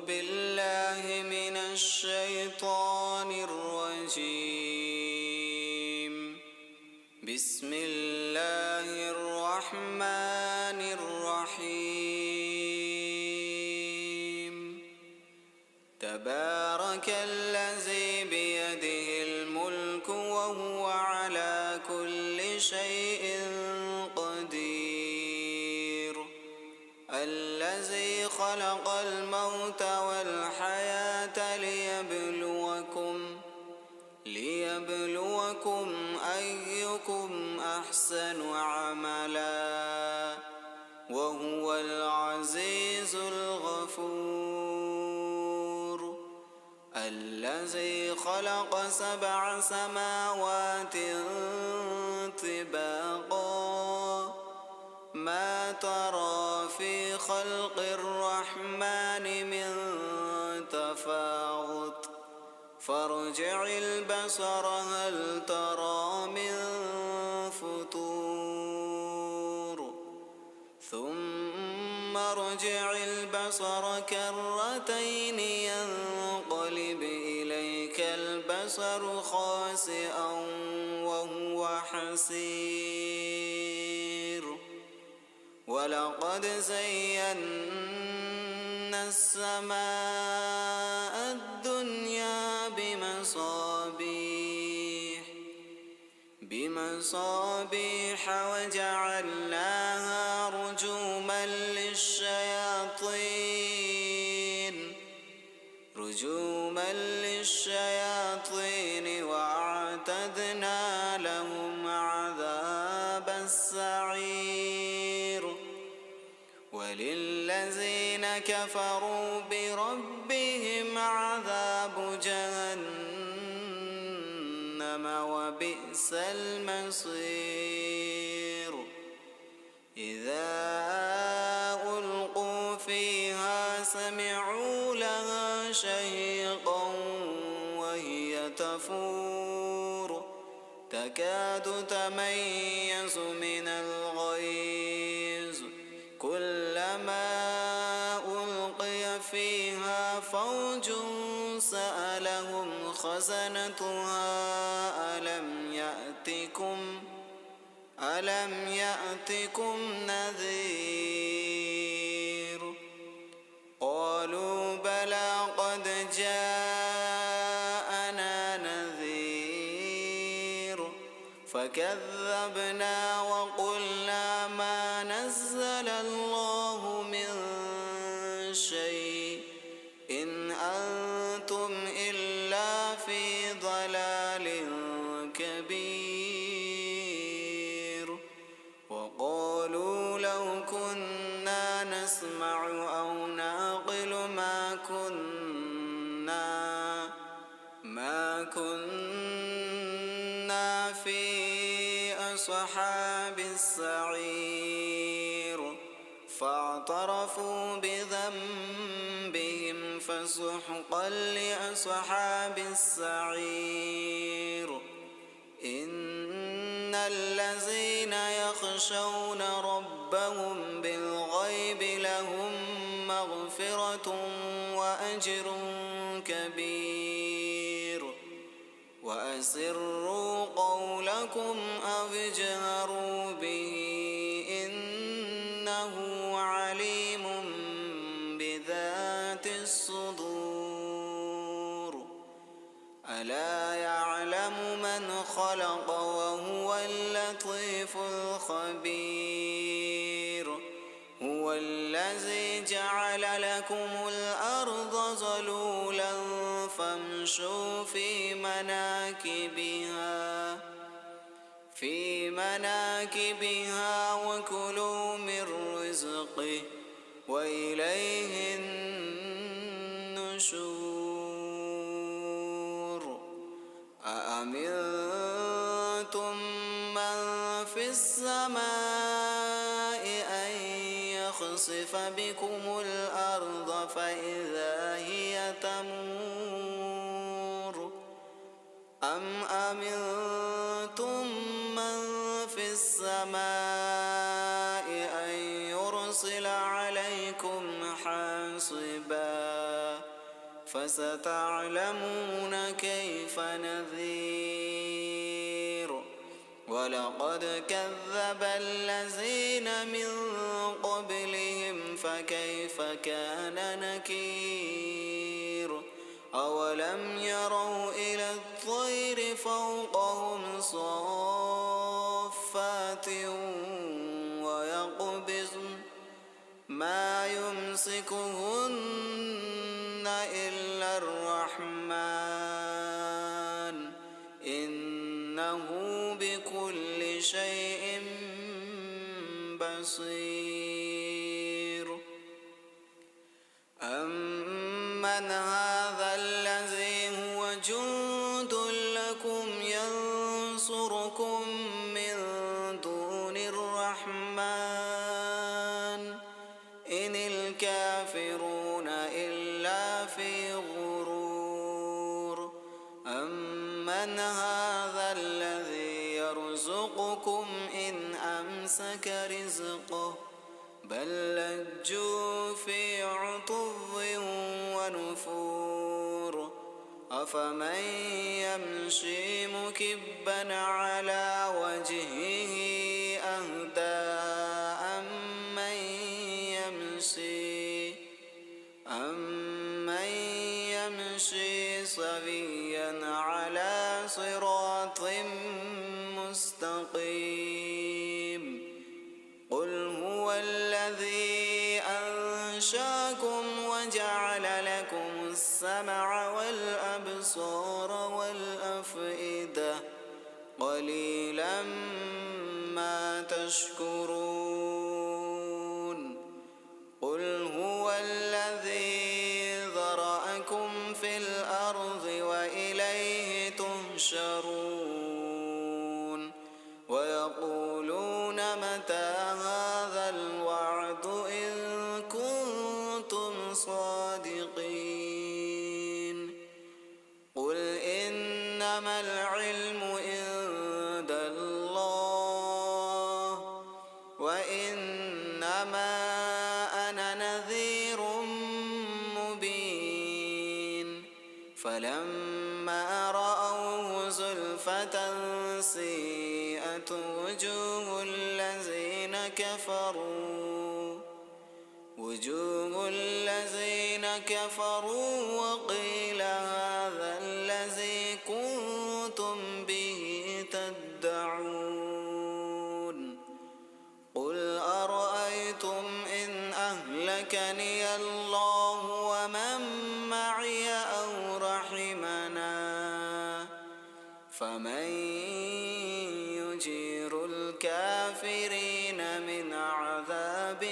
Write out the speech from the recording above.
بالله من الشيطان الرجيم. بسم الله الرحمن الرحيم. تبارك الذي بيده الملك وهو على كل شيء قدير. الذي خلق الموت والحياة ليبلوكم أيكم أحسن عملا وهو العزيز الغفور. الذي خلق 7 سماوات طباقا ما ترى في خلق الرحمن من تفاوت فارجع البصر هل ترى من فطور ثم ارجع البصر كرتين ينقلب إليك البصر خاسئا وهو حسير. ولقد زينا السماء الدنيا بمصابيح وجعلناها رجوما للشياطين وأعتدنا لهم عذاب السعير. وللذين كفروا بربهم عذاب جهنم وبئس المصير. إذا ألقوا فيها سمعوا لها شهيقا وهي تفور تكاد تميز من الغيظ كلما ألقي فيها فوج سألهم خزنتها ألم يأتكم نذير. قالوا بلى قد جاءنا نذير فكذبنا وقلنا ما نزل الله من شيء إن أنتم إلا في ضلال كبير. وقالوا لو كنا نسمع أو نعقل ما كنا في أصحاب السعير. فاعترفوا بذنبهم فسحقا لأصحاب السعير. إن الذين يخشون ربهم بالغيب لهم مغفرة وأجر كبير. وأسروا قولكم أو اجهروا به إنه عليم بذات الصدور. ألا يعلم من خلق وهو اللطيف الخبير. هو الذي جعل لكم الأرض ذلولا فامشوا في مناكبها وكلوا من رزقه وإليه النشور. أأمنتم من في السماء أن يخسف بكم الأرض فإذا هي تمور أم أمنتم من في السماء أن يرسل عليكم حاصبا فستعلمون كيف نذير ولقد كذب الذين من قبلهم فكيف كان نكير أولم يروا إلى الطير فوقهم صافات ويقبضن ما يمسكهن إلا الرحمن إنه بكل شيء بصير أمن هذا الذي هو جند لكم ينصركم من دون الرحمن إن الكافرون إلا في غرور أمن هذا الذي يرزقكم إن أمسك رزقه بل لجوا في عتو ونفور أفمن يمشي مكبا على وجهه أهدى أمن يمشي سويا على صراط مستقيم قل هو الذي أنشاكم وجعل لكم السمع والأبصار والأفئدة قليلا ما تشكرون قل هو الذي ذرأكم في الأرض وإليه تحشرون ويقولون متى هذا الوعد إن كنتم صادقين قل إنما العلم عند الله وإنما أنا نذير مبين فلما رأوه زلفة سيئت وجوه الذين كفروا وقيل هذا الذي كنتم به تدعون قل أرأيتم إن أهلكني الله ومن معي أو رحمنا فمن يجير الكافرين من عذاب